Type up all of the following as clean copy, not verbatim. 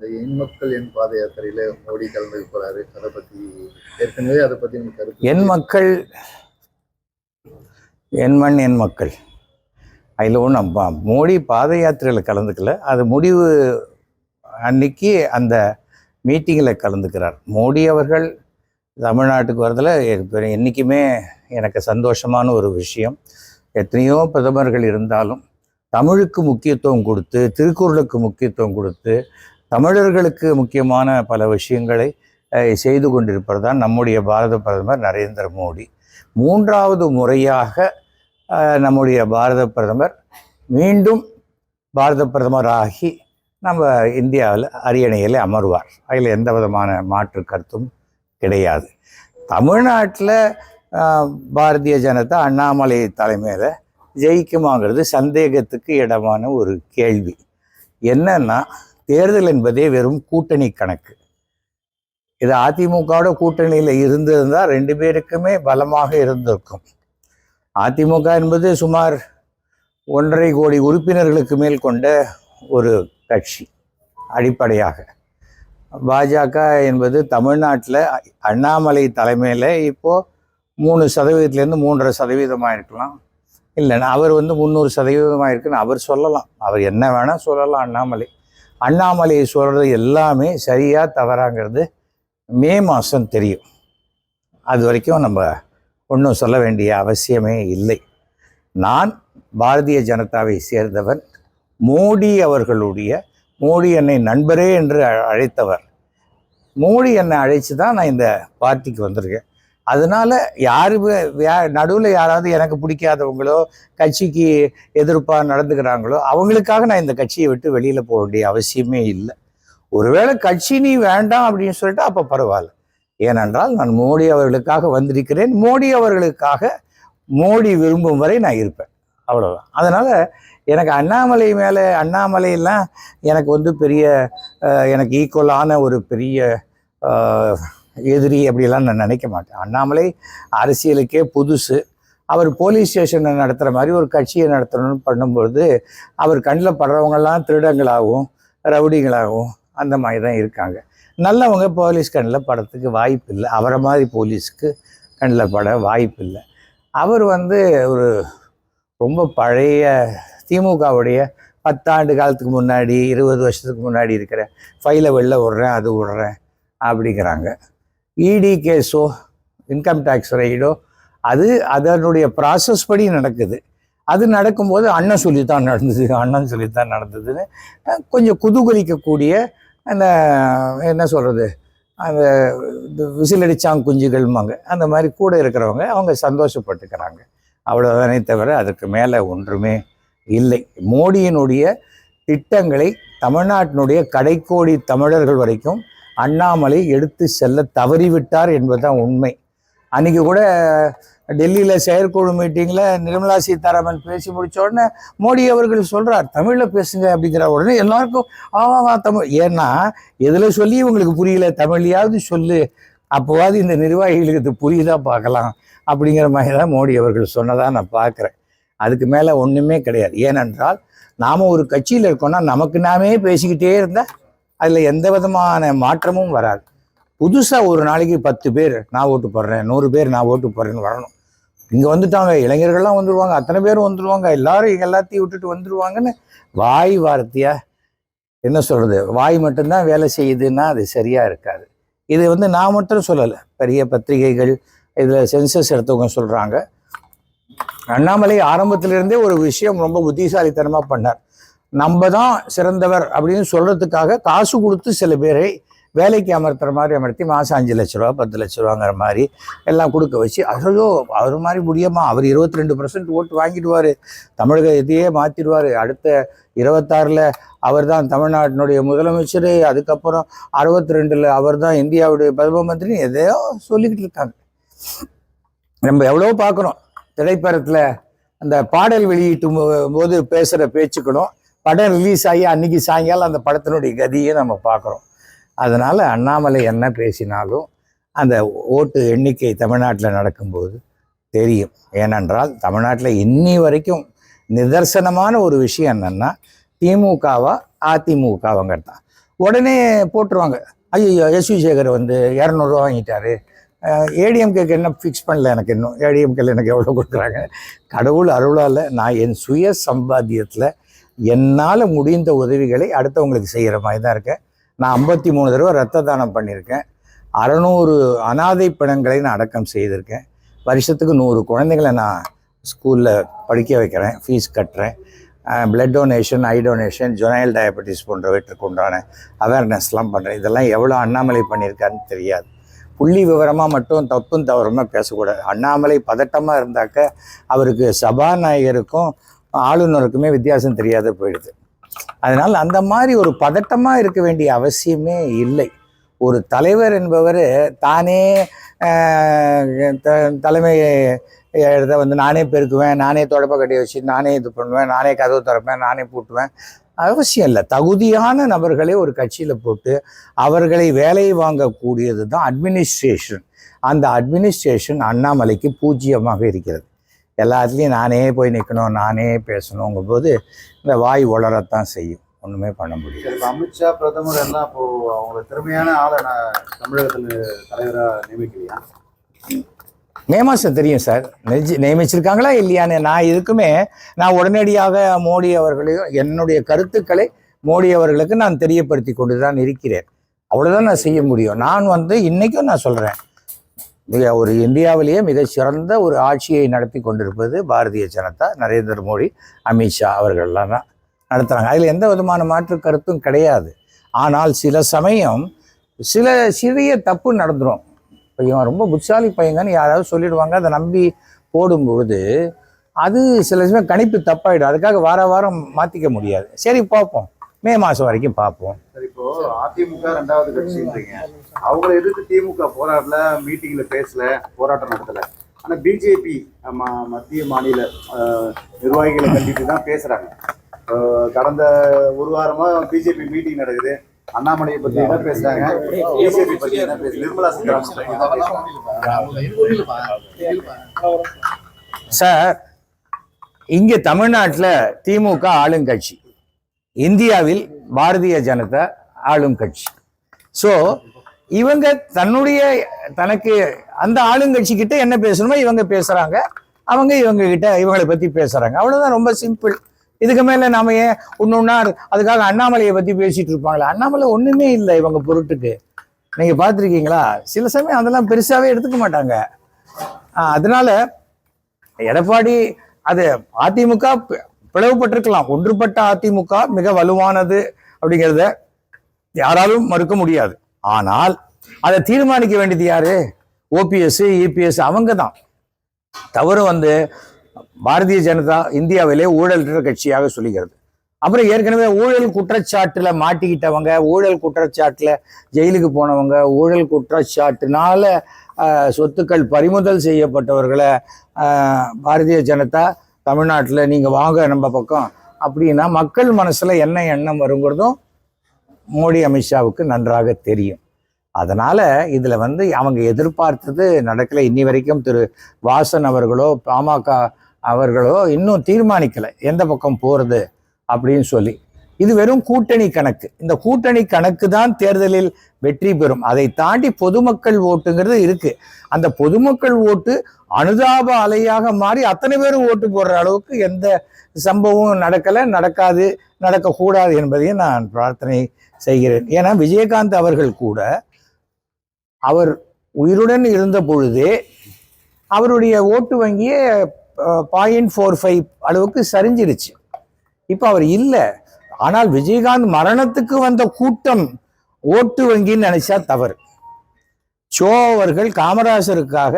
இந்த என் மக்கள் என் பாத யாத்திரையில மோடி கலந்துக்க போறாரு. அதை பத்தி ஏற்கனவே அதை பத்தி நம்ம கருத்து. என் மக்கள் என் மண் என் மக்கள் அதில் ஒன்றும் மோடி பாத யாத்திரையில் கலந்துக்கல. அது முடிவு அன்னைக்கு அந்த மீட்டிங்கில் கலந்துக்கிறார். மோடி அவர்கள் தமிழ்நாட்டுக்கு வரதில் என்றைக்குமே எனக்கு சந்தோஷமான ஒரு விஷயம். எத்தனையோ பிரதமர்கள் இருந்தாலும் தமிழுக்கு முக்கியத்துவம் கொடுத்து, திருக்குறளுக்கு முக்கியத்துவம் கொடுத்து, தமிழர்களுக்கு முக்கியமான பல விஷயங்களை செய்து கொண்டிருப்பது தான் நம்முடைய பாரத பிரதமர் நரேந்திர மோடி. மூன்றாவது முறையாக நம்முடைய பாரத பிரதமர் மீண்டும் பாரத பிரதமர் ஆகி நம்ம இந்தியாவில் அரியணையில் அமர்வார். அதில் எந்த விதமான மாற்று கருத்தும் கிடையாது. தமிழ்நாட்டில் பாரதிய ஜனதா அண்ணாமலை தலைமையில் ஜெயிக்குமாங்கிறது சந்தேகத்துக்கு இடமான ஒரு கேள்வி. என்னன்னா, தேர்தல் என்பதே வெறும் கூட்டணி கணக்கு. இது அதிமுகவோட கூட்டணியில் இருந்திருந்தால் ரெண்டு பேருக்குமே பலமாக இருந்திருக்கும். அதிமுக என்பது சுமார் 1.5 கோடி உறுப்பினர்களுக்கு மேல் கொண்ட ஒரு கட்சி அடிப்படையாக. பாஜக என்பது தமிழ்நாட்டில் அண்ணாமலை தலைமையில் இப்போது 3%லேருந்து 3.5% இருக்கலாம். இல்லைன்னா அவர் 300% இருக்குன்னு அவர் சொல்லலாம். அவர் என்ன வேணால் சொல்லலாம். அண்ணாமலை சொல்கிறது எல்லாமே சரியாக தவறாங்கிறது மே மாதம் தெரியும். அது வரைக்கும் நம்ம ஒன்றும் சொல்ல வேண்டிய அவசியமே இல்லை. நான் பாரதிய ஜனதாவை சேர்ந்தவன். மோடி என்னை நண்பரே என்று அழைத்தவர். மோடி என்னை அழைச்சி தான் நான் இந்த பார்ட்டிக்கு வந்திருக்கேன். அதனால் நடுவில் யாராவது எனக்கு பிடிக்காதவங்களோ கட்சிக்கு எதிர்ப்பாக நடந்துக்கிறாங்களோ அவங்களுக்காக நான் இந்த கட்சியை விட்டு வெளியில் போக வேண்டிய அவசியமே இல்லை. ஒருவேளை கட்சி நீ வேண்டாம் அப்படின்னு சொல்லிட்டு அப்போ பரவாயில்ல. ஏனென்றால் நான் மோடி அவர்களுக்காக வந்திருக்கிறேன். மோடி அவர்களுக்காக மோடி விரும்பும் வரை நான் இருப்பேன். அவ்வளோதான். அதனால் எனக்கு அண்ணாமலையெல்லாம் எனக்கு பெரிய எனக்கு ஈக்குவலான ஒரு பெரிய எதிரி அப்படிலாம் நான் நினைக்க மாட்டேன். அண்ணாமலை அரசியலுக்கே புதுசு. அவர் போலீஸ் ஸ்டேஷனை நடத்துகிற மாதிரி ஒரு கட்சியை நடத்தணும்னு பண்ணும்பொழுது அவர் கண்ணில் படுறவங்கெல்லாம் திருடங்களாகவும் ரவுடிங்களாகவும் அந்த மாதிரி தான் இருக்காங்க. நல்லவங்க போலீஸ் கண்ணில் படத்துக்கு வாய்ப்பு இல்லை. அவரை மாதிரி போலீஸுக்கு கண்ணில் பட வாய்ப்பு இல்லை. அவர் ஒரு ரொம்ப பழைய திமுகவுடைய 10 ஆண்டு காலத்துக்கு முன்னாடி 20 வருஷத்துக்கு முன்னாடி இருக்கிற ஃபைலை வெளில விடுறேன் அது விடுறேன் அப்படிங்கிறாங்க. இடி கேஸோ இன்கம் டேக்ஸ் ரைடோ அதனுடைய ப்ராசஸ் படி நடக்குது. அது நடக்கும்போது அண்ணன் சொல்லித்தான் நடந்ததுன்னு கொஞ்சம் குதூகலிக்கக்கூடிய அந்த என்ன சொல்கிறது, அந்த விசிலடிச்சாங் குஞ்சுகள்மாங்க அந்த மாதிரி கூட இருக்கிறவங்க அவங்க சந்தோஷப்பட்டுக்கிறாங்க. அவ்வளோதானே தவிர அதுக்கு மேலே ஒன்றுமே இல்லை. மோடியினுடைய திட்டங்களை தமிழ்நாட்டினுடைய கடைக்கோடி தமிழர்கள் வரைக்கும் அண்ணாமலை எடுத்து செல்ல தவறிவிட்டார் என்பதுதான் உண்மை. அன்றைக்கி கூட டெல்லியில் செயற்குழு மீட்டிங்கில் நிர்மலா சீதாராமன் பேசி முடித்த உடனே மோடி அவர்கள் சொல்கிறார் தமிழில் பேசுங்க அப்படிங்கிற உடனே எல்லாருக்கும் தமிழ். ஏன்னா எதில் சொல்லி இவங்களுக்கு புரியல, தமிழ்லையாவது சொல்லு, அப்போவாது இந்த நிர்வாகிகளுக்கு இது புரியுதா பார்க்கலாம் அப்படிங்கிற மாதிரி தான் மோடி அவர்கள் சொன்னதாக நான் பார்க்குறேன். அதுக்கு மேலே ஒன்றுமே கிடையாது. ஏனென்றால் நாம் ஒரு கட்சியில் இருக்கோம்னா நமக்கு நாமே பேசிக்கிட்டே இருந்தால் அதில் எந்த விதமான மாற்றமும் வராது. புதுசாக ஒரு நாளைக்கு 10 பேர் நான் ஓட்டு போடுறேன், 100 பேர் நான் ஓட்டு போடுறேன்னு வரணும். இங்கே வந்துட்டாங்க, இளைஞர்கள்லாம் வந்துடுவாங்க, அத்தனை பேரும் வந்துடுவாங்க, எல்லாரும் எல்லாத்தையும் விட்டுட்டு வந்துடுவாங்கன்னு வாய் வார்த்தையாக என்ன சொல்கிறது, வாய் மட்டும்தான் வேலை செய்யுதுன்னா அது சரியாக இருக்காது. இது நான் மட்டும் சொல்லலை, பெரிய பத்திரிகைகள் இதில் சென்சஸ் எடுத்தவங்க சொல்கிறாங்க. அண்ணாமலை ஆரம்பத்திலிருந்தே ஒரு விஷயம் ரொம்ப புத்திசாலித்தனமாக பண்ணார். நம்ம தான் சிறந்தவர் அப்படின்னு சொல்கிறதுக்காக காசு கொடுத்து சில பேரை வேலைக்கு அமர்த்தி மாதம் 5 லட்ச ரூபா 10 லட்ச ரூபாங்கிற மாதிரி எல்லாம் கொடுக்க வச்சு ஐயோ அவர் மாதிரி முடியுமா, அவர் 22% ஓட்டு வாங்கிடுவார், தமிழகத்தையே மாற்றிடுவார், அடுத்த 26ல் அவர் தான் தமிழ்நாட்டினுடைய முதலமைச்சர், அதுக்கப்புறம் 62ல் அவர் தான் இந்தியாவுடைய பிரதம மந்திரி, எதையோ சொல்லிக்கிட்டு இருக்காங்க. நம்ம எவ்வளோ பார்க்குறோம் திரைப்படத்தில் அந்த பாடல் வெளியிட்டும் போது பேசுகிற பேச்சுக்களும் படம் ரிலீஸ் ஆகி அன்றைக்கி சாயங்காலம் அந்த படத்தினுடைய கதியை நம்ம பார்க்குறோம். அதனால் அண்ணாமலை என்ன பேசினாலும் அந்த ஓட்டு எண்ணிக்கை தமிழ்நாட்டில் நடக்கும்போது தெரியும். ஏனென்றால் தமிழ்நாட்டில் இன்னி வரைக்கும் நிதர்சனமான ஒரு விஷயம் என்னென்னா திமுகவா அதிமுகவங்கிறது தான். உடனே போட்டுருவாங்க. ஐயோ எஸ்வி சேகர் வந்து 200 வாங்கிட்டாரு. ஏடிஎம்கேக்கு என்ன ஃபிக்ஸ் பண்ணல, எனக்கு இன்னும் ஏடிஎம்கேல எனக்கு எவ்வளோ கொடுக்குறாங்க. கடவுள் அருளால் நான் என் சுய சம்பாத்தியத்தில் என்னால் முடிந்த உதவிகளை அடுத்தவங்களுக்கு செய்கிற மாதிரி தான் இருக்கேன். நான் 53 தடவை ரத்த தானம் பண்ணியிருக்கேன். 600 அனாதை பிணங்களை நான் அடக்கம் செய்திருக்கேன். வருஷத்துக்கு 100 குழந்தைகளை நான் ஸ்கூலில் படிக்க வைக்கிறேன், ஃபீஸ் கட்டுறேன். Blood donation, eye donation, juvenile diabetes போன்றவற்றுக்கு உண்டான அவேர்னஸ்லாம் பண்ணுறேன். இதெல்லாம் எவ்வளோ அண்ணாமலை பண்ணியிருக்காருன்னு தெரியாது. புள்ளி விவரமாக மட்டும் தப்பும் தவறுமாக பேசக்கூடாது. அண்ணாமலை பதட்டமாக இருந்தாக்க அவருக்கு சபாநாயகருக்கும் ஆளுநருக்குமே வித்தியாசம் தெரியாத போயிடுது. அதனால் அந்த மாதிரி ஒரு பதட்டமாக இருக்க வேண்டிய அவசியமே இல்லை. ஒரு தலைவர் என்பவர் தானே தலைமை இடத்த வந்து நானே பெருக்குவேன், நானே தொடப்ப கட்டி வச்சு நானே இது பண்ணுவேன், நானே கதவு திறப்பேன், நானே பூட்டுவேன், அவசியம் இல்லை. தகுதியான நபர்களை ஒரு கட்சியில் போட்டு அவர்களை வேலை வாங்கக்கூடியது தான் அட்மினிஸ்ட்ரேஷன். அந்த அட்மினிஸ்ட்ரேஷன் அண்ணாமலைக்கு பூஜ்ஜியமாக இருக்கிறது. எல்லாத்துலேயும் நானே போய் நிற்கணும், நானே பேசணுங்கும் போது இந்த வாய் உளரத்தான் செய்யும், ஒன்றுமே பண்ண முடியும். அமித்ஷா பிரதமர் எல்லாம் இப்போ அவங்க திறமையான ஆளை நான் தமிழகத்தில் தலைவராக நியமிக்கலையா? மே மாதம் தெரியும் சார், நியமிச்சிருக்காங்களா இல்லையான்னு. நான் உடனடியாக மோடி அவர்களையும் என்னுடைய கருத்துக்களை மோடி அவர்களுக்கு நான் தெரியப்படுத்தி கொண்டு தான் இருக்கிறேன். அவ்வளோதான் நான் செய்ய முடியும். நான் வந்து இன்றைக்கும் நான் சொல்கிறேன், ஒரு இந்தியாவிலேயே மிகச்சிறந்த ஒரு ஆட்சியை நடத்தி கொண்டிருப்பது பாரதிய ஜனதா, நரேந்திர மோடி, அமித்ஷா அவர்கள்லாம் தான் நடத்துகிறாங்க. அதில் எந்த விதமான மாற்று கருத்தும் கிடையாது. ஆனால் சில சமயம் சில சிறிய தப்பு நடந்துடும். இப்போ இவன் ரொம்ப புட்சாலி பையங்கன்னு யாராவது சொல்லிடுவாங்க, அதை நம்பி போடும்பொழுது அது சில சமயம் கணிப்பு தப்பாயிடும். அதுக்காக வாரம் மாற்றிக்க முடியாது. சரி பார்ப்போம், மே மாதம் வரைக்கும் பார்ப்போம். சரி, இப்போ அதிமுக 2வது கட்சின்றீங்க, அவங்களை எதிர்த்து திமுக போராடல, மீட்டிங்ல பேசல, போராட்டம் நடத்தல. ஆனா பிஜேபி மத்திய மாநில நிர்வாகிகளை கண்டித்து தான் பேசுறாங்க. கடந்த ஒரு வாரமா பிஜேபி மீட்டிங் நடக்குது, அண்ணாமலையை பத்தி தான் பேசுறாங்க, பிஜேபி பத்தி தான் பேசுறாங்க, நிர்மலா சீதாராமன் சார். இங்கே தமிழ்நாட்டில் திமுக ஆளுங்கட்சி, இந்தியாவில் பாரதிய ஜனதா ஆளும் கட்சி. ஸோ இவங்க தனக்கு அந்த ஆளுங்கட்சி கிட்ட என்ன பேசணுமோ இவங்க பேசுறாங்க, அவங்க இவங்க கிட்ட இவங்களை பத்தி பேசுறாங்க. அவ்வளவுதான், ரொம்ப சிம்பிள். இதுக்கு மேல நாம ஏன் ஒன்னொன்னா அதுக்காக அண்ணாமலையை பத்தி பேசிட்டு இருப்பாங்களா? அண்ணாமலை ஒண்ணுமே இல்லை இவங்க பொருட்டுக்கு. நீங்க பார்த்துருக்கீங்களா? சில சமயம் அதெல்லாம் பெருசாவே எடுத்துக்க மாட்டாங்க. அதனால எடப்பாடி அது அதிமுக பிளவுபட்டிருக்கலாம், ஒன்றுபட்ட அதிமுக மிக வலுவானது அப்படிங்கிறத யாராலும் மறுக்க முடியாது. ஆனால் அதை தீர்மானிக்க வேண்டியது யாரு? ஓபிஎஸ், இபிஎஸ் அவங்க தான். தவறு வந்து பாரதிய ஜனதா இந்தியாவிலே ஊழல்ற கட்சியாக சொல்லுகிறது. அப்புறம் ஏற்கனவே ஊழல் குற்றச்சாட்டுல மாட்டிக்கிட்டவங்க, ஊழல் குற்றச்சாட்டுல ஜெயிலுக்கு போனவங்க, ஊழல் குற்றச்சாட்டுனால சொத்துக்கள் பறிமுதல் செய்யப்பட்டவர்களை பாரதிய ஜனதா தமிழ்நாட்டில் நீங்கள் வாங்க நம்ம பக்கம் அப்படின்னா மக்கள் மனசில் என்ன எண்ணம் வருங்கிறதும் மோடி அமித்ஷாவுக்கு நன்றாக தெரியும். அதனால் இதில் வந்து அவங்க எதிர்பார்த்தது நடக்கலை. இன்னி வரைக்கும் திரு வாசன் அவர்களோ பாமக அவர்களோ இன்னும் தீர்மானிக்கலை எந்த பக்கம் போகிறது அப்படின்னு சொல்லி. இது வெறும் கூட்டணி கணக்கு. இந்த கூட்டணி கணக்கு தான் தேர்தலில் வெற்றி பெறும். அதை தாண்டி பொதுமக்கள் ஓட்டுங்கிறது இருக்கு. அந்த பொதுமக்கள் ஓட்டு அனுதாப அலையாக மாறி அத்தனை பேரும் ஓட்டு போடுற அளவுக்கு எந்த சம்பவமும் நடக்காது, நடக்கக்கூடாது என்பதையும் நான் பிரார்த்தனை செய்கிறேன். ஏன்னா விஜயகாந்த் அவர்கள் கூட அவர் உயிருடன் இருந்த பொழுதே அவருடைய ஓட்டு வங்கியே 0.45 அளவுக்கு சரிஞ்சிருச்சு. இப்போ அவர் இல்லை. ஆனால் விஜயகாந்த் மரணத்துக்கு வந்த கூட்டம் ஓட்டு வங்கின்னு நினைச்சா தவறு. ஷோ அவர்கள் காமராஜருக்காக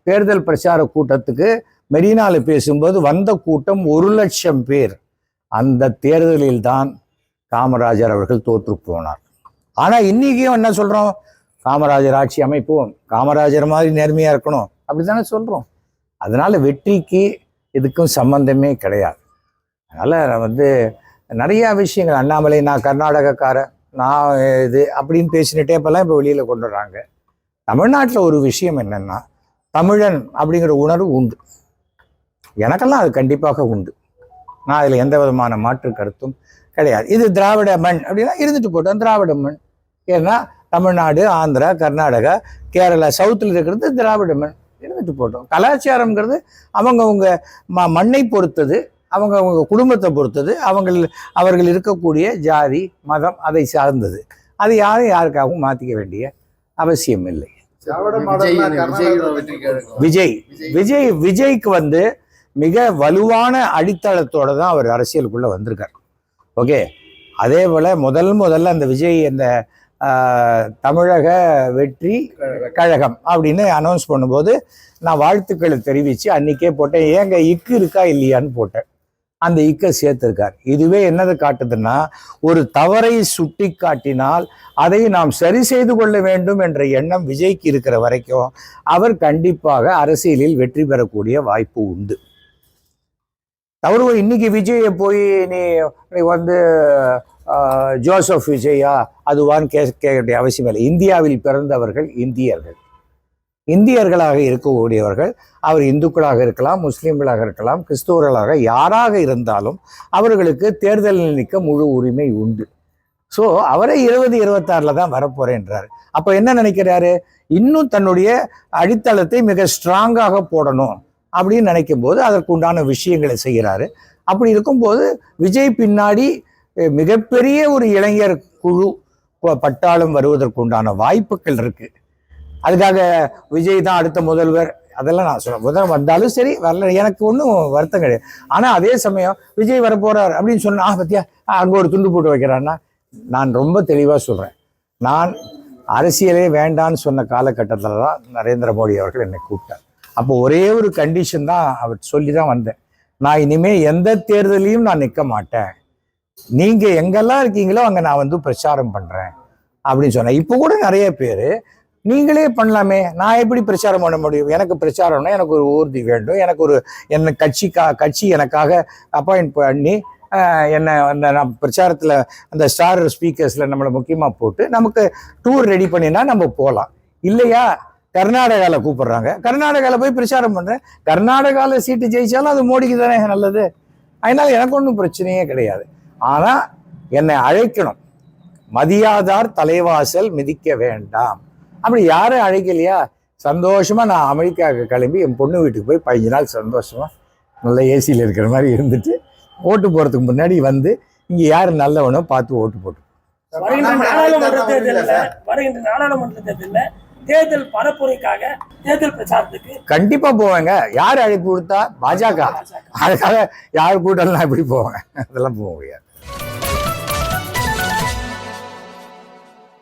தேர்தல் பிரச்சார கூட்டத்துக்கு மெரினால பேசும்போது வந்த கூட்டம் 1,00,000 பேர். அந்த தேர்தலில் தான் காமராஜர் அவர்கள் தோற்று போனார். ஆனா இன்னைக்கும் என்ன சொல்றோம்? காமராஜர் ஆட்சி அமைப்போம், காமராஜர் மாதிரி நேர்மையா இருக்கணும் அப்படித்தானே சொல்றோம். அதனால வெற்றிக்கு இதுக்கும் சம்பந்தமே கிடையாது. அதனால் வந்து நிறையா விஷயங்கள் அண்ணாமலை நான் கர்நாடகக்காரன், நான் இது அப்படின்னு பேசின டேப்பெல்லாம் இப்போ வெளியில் கொண்டு வர்றாங்க. தமிழ்நாட்டில் ஒரு விஷயம் என்னென்னா, தமிழன் அப்படிங்கிற உணர்வு உண்டு. எனக்கெல்லாம் அது கண்டிப்பாக உண்டு. நான் அதில் எந்த விதமான மாற்று கருத்தும் கிடையாது. இது திராவிட மண் அப்படின்னா இருந்துட்டு போட்டோம், திராவிட மண். ஏன்னா தமிழ்நாடு, ஆந்திரா, கர்நாடகா, கேரளா, சவுத்தில் இருக்கிறது திராவிட மண், இருந்துட்டு போட்டோம். கலாச்சாரம்ங்கிறது அவங்கவுங்க மண்ணை பொறுத்தது, அவங்கவுங்க குடும்பத்தை பொறுத்தது, அவர்கள் இருக்கக்கூடிய ஜாதி மதம் அதை சார்ந்தது. அது யாரும் யாருக்காகவும் மாற்றிக்க வேண்டிய அவசியம் இல்லை. விஜய்க்கு வந்து மிக வலுவான அடித்தளத்தோட தான் அவர் அரசியலுக்குள்ள வந்திருக்கார். ஓகே, அதே போல முதல்ல அந்த விஜய் அந்த தமிழக வெற்றி கழகம் அப்படின்னு அனௌன்ஸ் பண்ணும்போது நான் வாழ்த்துக்களை தெரிவித்து அன்னைக்கே போட்டேன். ஏங்க இக்கு இருக்கா இல்லையான்னு போட்டேன். அந்த இக்கை சேர்த்திருக்கார். இதுவே என்னது காட்டுதுன்னா, ஒரு தவறை சுட்டி காட்டினால் அதை நாம் சரி செய்து கொள்ள வேண்டும் என்ற எண்ணம் விஜய்க்கு இருக்கிற வரைக்கும் அவர் கண்டிப்பாக அரசியலில் வெற்றி பெறக்கூடிய வாய்ப்பு உண்டு. தவறு இன்னைக்கு விஜயை போய் நீ வந்து ஜோசப் விஜயா அதுவான்னு கேட்க வேண்டிய அவசியம் இல்லை. இந்தியாவில் பிறந்தவர்கள் இந்தியர்களாக இருக்கக்கூடியவர்கள், அவர் இந்துக்களாக இருக்கலாம், முஸ்லீம்களாக இருக்கலாம், கிறிஸ்தவர்களாக யாராக இருந்தாலும் அவர்களுக்கு தேர்தலில் நிற்க முழு உரிமை உண்டு. ஸோ அவரை 2026 தான் வரப்போறேன்றாரு. அப்போ என்ன நினைக்கிறாரு, இன்னும் தன்னுடைய அடித்தளத்தை மிக ஸ்ட்ராங்காக போடணும் அப்படின்னு நினைக்கும் போது அதற்குண்டான விஷயங்களை செய்கிறாரு. அப்படி இருக்கும்போது விஜய் பின்னாடி மிகப்பெரிய ஒரு இளைஞர் குழு பட்டாளம் வருவதற்குண்டான வாய்ப்புகள் இருக்கு. அதுக்காக விஜய் தான் அடுத்த முதல்வர் அதெல்லாம் நான் சொல்ல முதல்வர் வந்தாலும் சரி வரல எனக்கு ஒன்றும் வருத்தம் கிடையாது. ஆனால் அதே சமயம் விஜய் வரப்போறார் அப்படின்னு சொன்னா பத்தியா அங்கே ஒரு துண்டு போட்டு வைக்கிறான்னா, நான் ரொம்ப தெளிவாக சொல்கிறேன். நான் அரசியலே வேண்டான்னு சொன்ன காலகட்டத்தில் தான் நரேந்திர மோடி அவர்கள் என்னை கூப்பிட்டார். அப்போ ஒரே ஒரு கண்டிஷன் தான் அவர் சொல்லி தான் வந்தேன். நான் இனிமேல் எந்த தேர்தலையும் நான் நிற்க மாட்டேன், நீங்கள் எங்கெல்லாம் இருக்கீங்களோ அங்கே நான் வந்து பிரச்சாரம் பண்ணுறேன் அப்படின்னு சொன்னேன். இப்போ கூட நிறைய பேர் நீங்களே பண்ணலாமே, நான் எப்படி பிரச்சாரம் பண்ண முடியும், எனக்கு பிரச்சாரம்னா எனக்கு ஒரு ஊர்தி வேண்டும், எனக்கு ஒரு என்ன கட்சி எனக்காக அப்பாயிண்ட் பண்ணி என்னை அந்த நான் பிரச்சாரத்தில் அந்த ஸ்டார் ஸ்பீக்கர்ஸில் நம்மளை முக்கியமாக போட்டு நமக்கு டூர் ரெடி பண்ணினா நம்ம போகலாம். இல்லையா, கர்நாடகாவில் கூப்பிடுறாங்க, கர்நாடகாவில் போய் பிரச்சாரம் பண்ணுறேன், கர்நாடகாவில் சீட்டு ஜெயிச்சாலும் அது மோடிக்கு தானே நல்லது. அதனால் எனக்கு ஒன்றும் பிரச்சனையே கிடையாது. ஆனால் என்னை அழைக்கணும், மதியாதார் தலைவாசல் மிதிக்க வேண்டாம். அப்படி யாரும் அழைக்கலையா, சந்தோஷமா நான் அமெரிக்காவுக்கு கிளம்பி என் பொண்ணு வீட்டுக்கு போய் 15 நாள் சந்தோஷமா நல்ல ஏசியில் இருக்கிற மாதிரி இருந்துட்டு ஓட்டு போறதுக்கு முன்னாடி வந்து இங்க யாரு நல்லவனோ பார்த்து ஓட்டு போட்டு வருகின்ற நாடாளுமன்ற தேர்தலில் தேர்தல் பரப்புரைக்காக தேர்தல் பிரச்சாரத்துக்கு கண்டிப்பா போவாங்க. யார் அழைப்பு கொடுத்தா பாஜக, அதுக்காக யார் கூட்டம்லாம் எப்படி போவாங்க, அதெல்லாம் போக முடியாது.